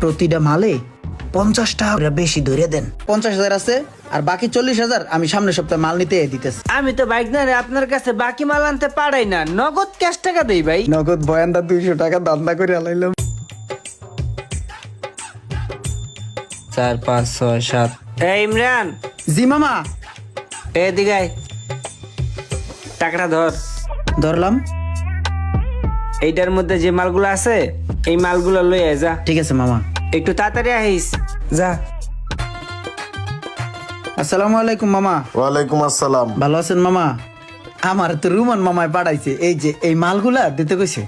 প্রতিটা মালে 50 টাকা করে বেশি ধরে দেন। 50,000 আছে আর বাকি 40,000 আমি সামনের সপ্তাহে মাল নিতে দিতেছি। আমি তো বাইক না রে, আপনার কাছে বাকি মাল আনতে পারাই না, নগদ ক্যাশ টাকা দেই ভাই। নগদ বয়ানদা 200 টাকা দান্দা করে আলাইলাম। 4 5 6 7। এই ইমরান, জি মামা। এদিকে আয়, টাকাটা ধর। ধরলাম। এইটার মধ্যে যে মালগুলো আছে এই মালগুলো লই আয় যা। ঠিক আছে মামা। একটু তাড়াতাড়ি আহিস যা। আসসালামু আলাইকুম মামা। ওয়ালাইকুম আসসালাম। ভালো আছেন মামা? আমার তো রুমান মামায় পাঠাইছে, এই যে এই মালগুলা দিতে কইছে।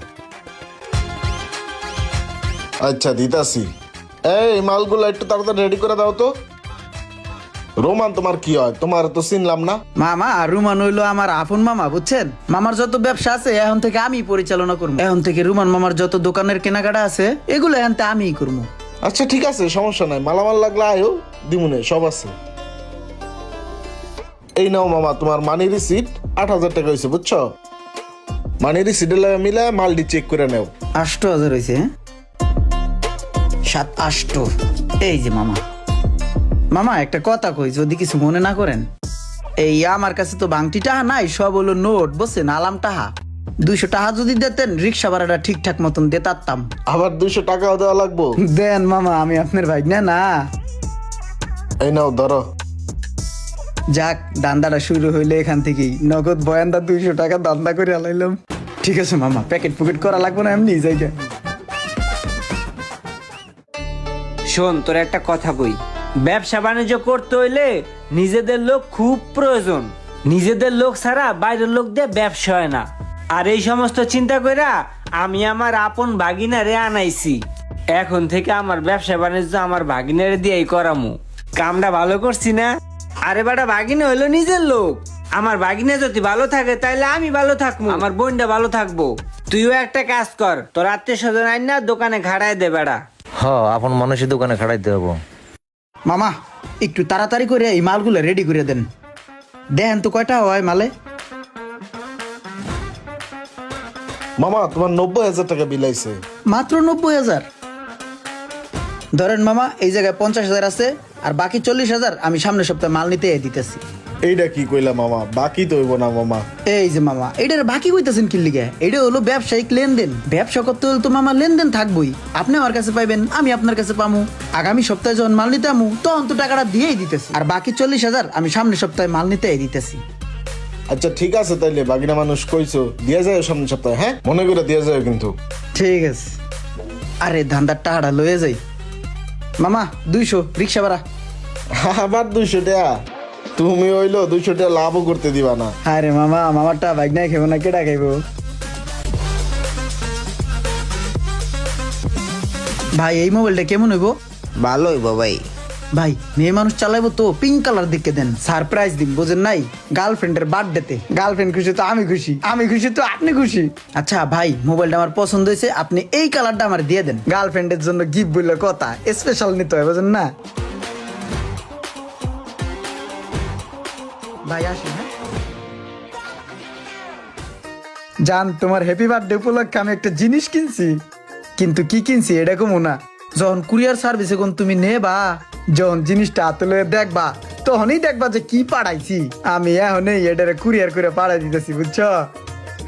আচ্ছা দিতাছি। এই মালগুলো একটু তাড়াতাড়ি রেডি করে দাও তো। রোমান তোমার কি হয়? তোমার তো চিনলাম না। মামা রুমান হইলো আমার আপন মামা, বুঝছেন? মামার যত ব্যবসা আছে এখন থেকে আমি পরিচালনা করবো। এখন থেকে রুমান মামার যত দোকানের কেনাকাটা আছে এগুলো এখন থেকে আমিই করবো। আচ্ছা ঠিক আছে, সমস্যা নাই। মালামাল লাগলে আয়ো, দিমুনে সব আছে। এই নাও মামা তোমার মানি রিসিট। 8,000 টাকা হয়েছে, বুঝছো? মানি রিসিটের লাগে মিলে মালটি চেক করে নেও। 8,000 হয়েছে। 7 8। এই যে মামা। মামা একটা কথা কই, যদি কিছু মনে না করেন, এই আমার কাছে তো বাংটি টাহা নাই, সব হলো নোট, বুঝছেন? আলাম টাহা। 200 টাকা যদি দিতেন রিক্সা ভাড়াটা ঠিকঠাক মতন দিতাম। আবার 200 টাকাও দেওয়া লাগবো? দেন মামা, আমি আপনার ভাই না না। এই নাও ধরো। যাক, দান্দাটা শুরু হইলে এখান থেকেই। নগদ বয়ানদা 200 টাকা দান্দা করে আলাইলাম। ঠিক আছে মামা, প্যাকেট পুকেট করা লাগবে না, এমনি জায়গা। শোন, তোর একটা কথা কই, ব্যবসা বাণিজ্য করতে হইলে নিজেদের লোক খুব প্রয়োজন। নিজেদের লোক ছাড়া বাইরের লোক দিয়ে ব্যবসা হয় না। আর এই সমস্ত চিন্তা কইরা আমি আমার আপন ভাগিনারে আনাইছি। এখন থেকে আমার ব্যবসা বাণিজ্য আমার ভাগিনারে দিয়েই করামু। কামটা ভালো করছি না? আরে বাটা, ভাগিনা হইলো নিজের লোক। আমার ভাগিনা যদি ভালো থাকে তাইলে আমি ভালো থাকবো, আমার বোনটা ভালো থাকবো। তুইও একটা কাজ কর, তোর আত্মীয় স্বজন আইন না দোকানে ঘাড়ায় দে বেড়া। আপন মানুষের দোকানে খাড়াইতে হবো। মামা একটু তাড়াতাড়ি করে এই মালগুলো রেডি করে দেন। দেখেন তো কয়টা হয় মালে। মামা তোমার 90,000 টাকা বিল আইছে। মাত্র 90,000? ধরেন মামা, এই জায়গায় 50,000 আছে আর বাকি 40,000 আমি সামনের সপ্তাহে মাল নিতে দিতেছি। এইটা কি কইলা মামা? বাকি তো হইব না মামা। এই যে মামা, এটার বাকি কইতেছেন কি লিগে? এটা হলো ব্যবসায়িক লেনদেন। ব্যবসা করতে হলে তো মামা লেনদেন থাকবোই। আপনি আমার কাছে পাইবেন, আমি আপনার কাছে পামু। আগামী সপ্তাহে যখন মাল নিতে আমু তখন তো টাকাটা দিয়েই দিতেছি। আর বাকি 40,000 আমি সামনের সপ্তাহে মাল নিতে দিতেছি। আচ্ছা ঠিক আছে, তাইলে বাকিনা মানুষ কইছো দিয়া যায় সামনের সপ্তাহে। হ্যাঁ, মনে করে দিয়া যায় কিন্তু। ঠিক আছে। আরে ধান্দার টাকাটা লয়ে যাই। মামা 200 রিক্সা ভাড়া। আবার 200 টাকা? তুমি হইলো 200 টাকা লাভও করতে দিবা না। আরে মামা, মামারটা বাইক নাই খাইবো না, কেডা খাইবো? ভাই এই মোবাইলটা কেমন হইব? ভালো হইব ভাই। ভাই মেয়ে মানুষ চালাইবো তো পিঙ্ক কালার দেখে দেন, সারপ্রাইজ দিন, বুঝেন নাই? গার্লফ্রেন্ডের বার্থডেতে। গার্লফ্রেন্ড খুশি তো আমি খুশি, আমি খুশি তো আপনি খুশি। আচ্ছা ভাই, মোবাইলটা আমার পছন্দ হয়েছে, আপনি এই কালারটা আমার দিয়ে দেন। গার্লফ্রেন্ডের জন্য গিফট বললে কথা, স্পেশাল নিতে হয়, বুঝেন না? ভাই আসি। হ্যাঁ জান, তোমার হ্যাপি বার্থডে উপলক্ষে আমি একটা জিনিস কিনছি। কিন্তু কি কিনছি এটা কমো না। যখন কুরিয়ার সার্ভিসে কোন তুমি নেবা, যখন জিনিসটা হাতে লয়ে দেখবা, তখনই দেখবা যে কি পাঠাইছি। আমি এখন এটারে কুরিয়ার করে পাঠাই দিতেছি, বুঝছো?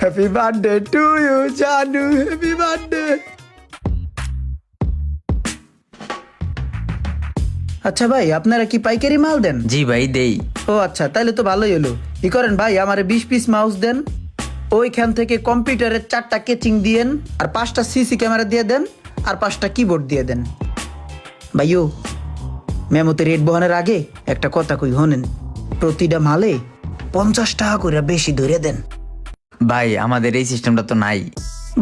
হ্যাপি বার্থডে টু ইউ জানু, হ্যাপি বার্থডে। আচ্ছা ভাই, আপনারা কি পাইকারি মাল দেন? জি ভাই দেই। ও আচ্ছা, তাহলে তো ভালোই হলো। কি করেন ভাই, আমারে 20 পিস মাউস দেন। ওইখান থেকে কম্পিউটারের 4টা কেচিং দিয়েন, আর 5টা সিসি ক্যামেরা দিয়ে দেন, আর 5টা কিবোর্ড দিয়ে দেন। ভাইও মেমোতে রেট বহানের আগে একটা কথা কই হনেন, প্রতিটা মালে 50 টাকা করে বেশি ধরে দেন। ভাই আমাদের এই সিস্টেমটা তো নাই।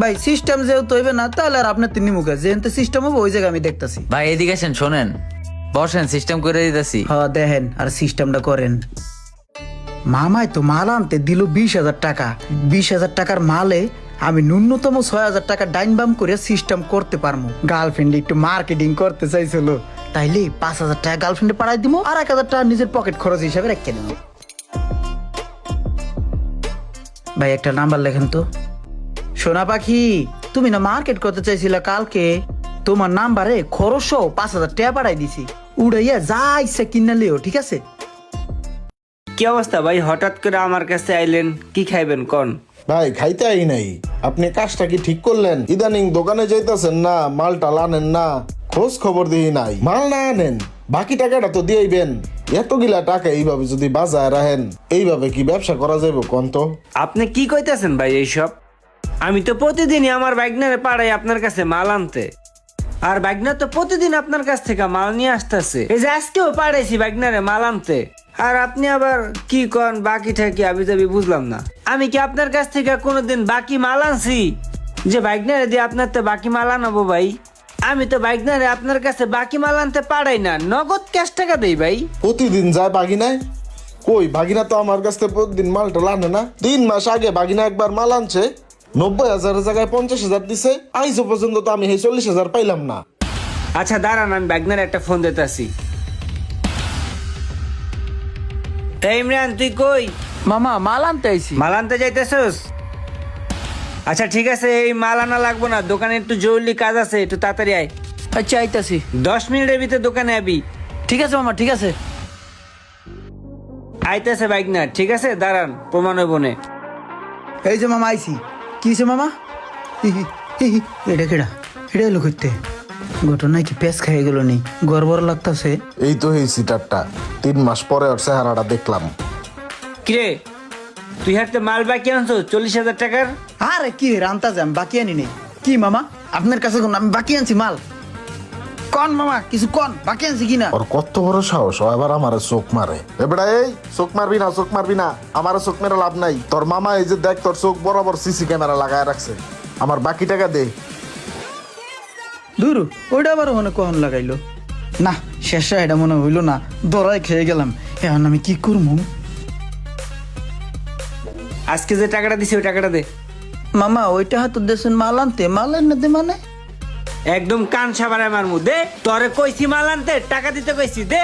ভাই সিস্টেম যেহেতু হইবে না, তাহলে আর আপনার তিনি মুখে যেহেতু সিস্টেম হবে ওই জায়গায় আমি দেখতেছি। ভাই এদিকে আসেন, শোনেন, বসেন, সিস্টেম করে দিতেছি। হ্যাঁ দেখেন, আর সিস্টেমটা করেন। মামাই তো মাল আনতে দিল 20,000 টাকা। 20,000 টাকার মালে আমি ন্যূনতম 6,000 টাকা ডাইন বাম করে সিস্টেম করতে পারবো। গার্লফ্রেন্ড একটু মার্কেটিং করতে চাইছিল, তাইলে 5,000 টাকা গার্লফ্রেন্ডে পাঠাই দিব, আর 1,000 টাকা নিজের পকেট খরচ হিসাবে রেখে দেবো। ভাই একটা নাম্বার লেখেন তো। সোনা পাখি, তুমি না মার্কেট করতে চাইছিলা কালকে, তোমার নাম্বারে খরচ 5,000 টাকা পাঠাই দিছি, উড়াইয়া যা ইচ্ছা কিনা লিও, ঠিক আছে? কি অবস্থা ভাই, হঠাৎ করে আমার কাছে আইলেন? কি খাইবেন কোন? ভাই খাইতে আই নাই, আপনি কাজটা কি ঠিক করলেন? ইদানিং দোকানে যাইতেছেন না, মালটা আনেন না, খোঁজ খবর দিই নাই। মাল না আনেন, বাকি টাকাটা তো দিয়েইবেন। এতগুলা টাকা এইভাবে যদি বাজায় রাখেন, এইভাবে কি ব্যবসা করা যাবে কোন তো? আপনি কি কইতেছেন ভাই এইসব? আমি তো প্রতিদিনই আমার বাইকনারে পাড়াই আপনার কাছে মাল আনতে, আর বাইকনা তো প্রতিদিন আপনার কাছ থেকে মাল নিয়ে আসতেছে। এই যে আজকেও পাড়াইছি বাইকনারে মাল আনতে, আর আপনি আবার কি কন বাকি থাকি আবি যাবি বুঝলাম না। আমি কি আপনার কাছ থেকে কোনোদিন বাকি মাল আনছি যে বাইকনারে দিয়ে আপনার তো বাকি মাল আনাবো ভাই? আমি তো বাইকনারে আপনার কাছে বাকি মাল আনতে পারাই না, নগদ ক্যাশ টাকা দেই ভাই। প্রতিদিন যায় বাগিনায়? কই, বাগিনা তো আমার কাছ থেকে প্রতিদিন মালটা আনে না। 3 মাস আগে বাগিনা একবার মাল আনছে, 90,000 জায়গায় 50,000 দিছে। আইজো পর্যন্ত তো আমি এই 40,000 পাইলাম না। আচ্ছা দাঁড়ান, আমি বাইকনারে একটা ফোন দিতেছি। এই ইমরান, তুই কই? মামা মাল আনতে আইছি। মাল আনতে যাইতেছস? আচ্ছা ঠিক আছে, এই মাল আনা লাগবো না, দোকানে একটু জরুরি কাজ আছে, একটু তাড়াতাড়ি আয়। আচ্ছা আইতাছি। 10 মিনিটের ভিতরে দোকানে আবি। ঠিক আছে মামা, ঠিক আছে। আইতেছে বাইক না, ঠিক আছে দাঁড়ান, প্রমাণ হইব নে। এই যে মামা আইছি। কি হয়েছে মামা? এটা কেডা? এটা এলো করতে ঘটনায় কি পেঁচ খাইয়ে গেল নি? গড়বড় লাগতাছে। এই তো এই সিটারটা 3 মাস পরে ওর চেহারাটা দেখলাম। কিরে, তুই হাতে মাল বাকি আনছো 40,000 টাকার? আরে কি রান্তা যাম, বাকি আনি নেই। কি মামা আপনার কাছে কোন আমি বাকি আনছি মাল? কন মামা, কিছু কন, বাকি আনছি কিনা? ওর কত বড় সাহস, ও এবার আমারে চোখ মারে। এবারে এই চোখ মারবি না, চোখ মারবি না, আমারও চোখ মেরে লাভ নাই। তোর মামা এই যে দেখ, তোর চোখ বরাবর সিসি ক্যামেরা লাগায় রাখছে। আমার বাকি টাকা দে। দূর, ওইটা আবার মনে কখন লাগাইলো না, শেষে এটা মনে হইলো না, দরাই খেয়ে গেলাম। এখন আমি কি করবো? আজকে যে টাকাটা দিছি ওই টাকাটা দে। মামা ওইটা হাত দেশের মাল আনতে, মাল এনে দে মানে? একদম কান সাবারে মারমু, দে। তোরে কইছি মাল আনতে, টাকা দিতে কইছি, দে।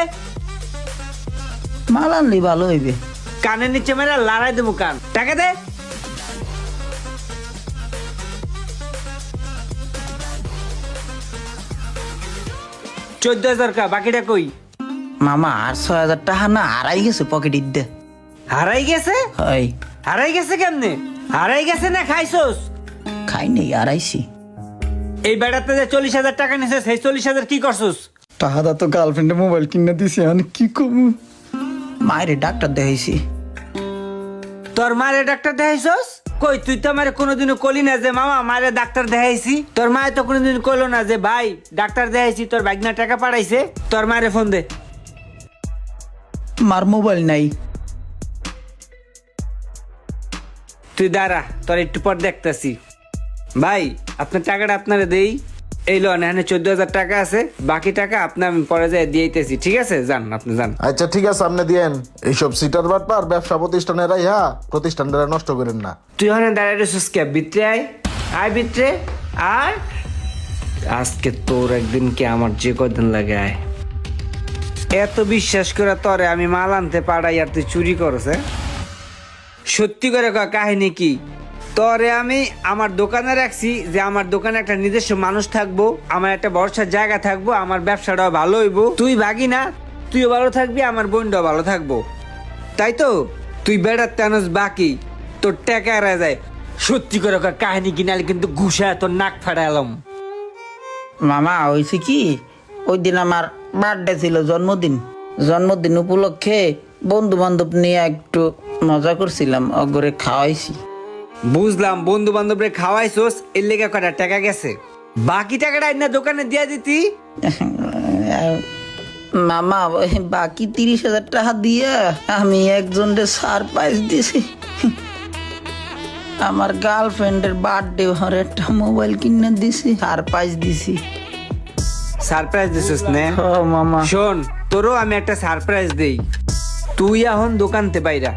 মাল আনলে ভালো হইবে। কানের নিচে মেরে লড়াই দেবো কান, টাকা দে। $14,000 বাকিটা কই? মামা আর 6,000 টাকা না হারাই গেছে পকেট দে। হারাই গেছে? হয়। হারাই গেছে কেমনে? হারাই গেছে না খাইছস? খাই নেই, হারাইছি। এই বেড়াতে যে 40,000 টাকা নিছে, সেই 40,000 কি করছস? টাকা তো গার্লফ্রেন্ডে মোবাইল কিনে দিছি, আমি কি করবো? মায়ের ডাক্তার দেখাইছি। তোর মারে ডাক্তার দেখাইছস? কই, তুই তো আমারে কোনোদিনও কলি না যে মামা মারে ডাক্তার দেখাইছি। তোর মায়ে তো কোনোদিন কইলো না যে ভাই ডাক্তার দেখাইছি, তোর বাইক না টাকা পাঠাইছে। তোর মারে ফোন দে। মার মোবাইল নাই। তুই দাঁড়া, তোর একটু পর দেখতেছি। ভাই আপনার টাকাটা আপনারে দেই। এই লোন, এখানে 14,000 টাকা আছে, বাকি টাকা আপনি আমি পরে যাই দিয়েছি, ঠিক আছে? যান, আপনি যান। আচ্ছা ঠিক আছে, আপনি দিয়েন। এইসব সিটার বাটপার ব্যবসা প্রতিষ্ঠানের প্রতিষ্ঠানটা নষ্ট করেন না। তুই ওখানে দাঁড়ায় রয়েছিস কে? ভিতরে আয়, আয় ভিতরে আয়। আজকে তোর একদিন কে আমার যে কদিন লাগে আয়। এত বিশ্বাস করে তোরে আমি মাল আনতে পাঠাই আর তুই চুরি করছ? সত্যি করে কয়, কাহিনী কি? তোরে আমি আমার দোকানে রাখছি যে আমার দোকানে একটা নিজস্ব মানুষ থাকবো, আমার একটা বর্ষার জায়গা থাকবো, আমার ব্যবসাটাও ভালো হইবো। তুই ভাগি না, তুইও ভালো থাকবি, আমার বোনটাও ভালো থাকবো, তাই তো? তুই বেড়াতে আনস বাকি, তোর টাকা এরা যায়। সত্যি করে কয়, কাহিনী কিনালে কিন্তু ঘুষায় তোর নাক ফাটালাম। মামা হয়েছে কি, ওই দিন আমার বার্থডে ছিল, জন্মদিন উপলক্ষে বন্ধু বান্ধব নিয়ে একটু মজা করছিলাম, অগরে খাওয়াইছি। বুঝলাম, বন্ধু বান্ধবরে খাওয়াইছোস, এর লেগে কটা টাকা গেছে। বাকি টাকাটা না দোকানে দিয়ে দিতি। মামা ওই বাকি 30,000 টাকা দিয়ে আমি একজনের সারপ্রাইজ দিছি। আমার গার্লফ্রেন্ডের বার্থডে হরে একটা মোবাইল কিনে দিছি, সারপ্রাইজ দিছি। সারপ্রাইজ দিছিস না? ও মামা শোন, তোরও আমি একটা সারপ্রাইজ দেই। তুই এখন দোকানতে বাইরে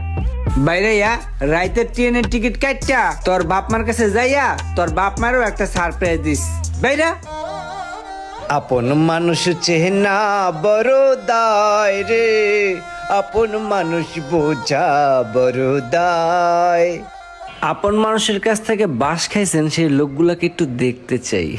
রাইতের ট্রেনের টিকিট কাটটা তোর বাপ মার কাছে যাইয়া তোর বাপ মারও একটা সারপ্রাইজ দিস। বাইরা আপন মানুষ চেনা বড় দায় রে, আপন মানুষ বোঝা বড় দায়। আপন মানুষের কাছ থেকে বাস খাইছেন সেই লোকগুলাকে একটু দেখতে চাই।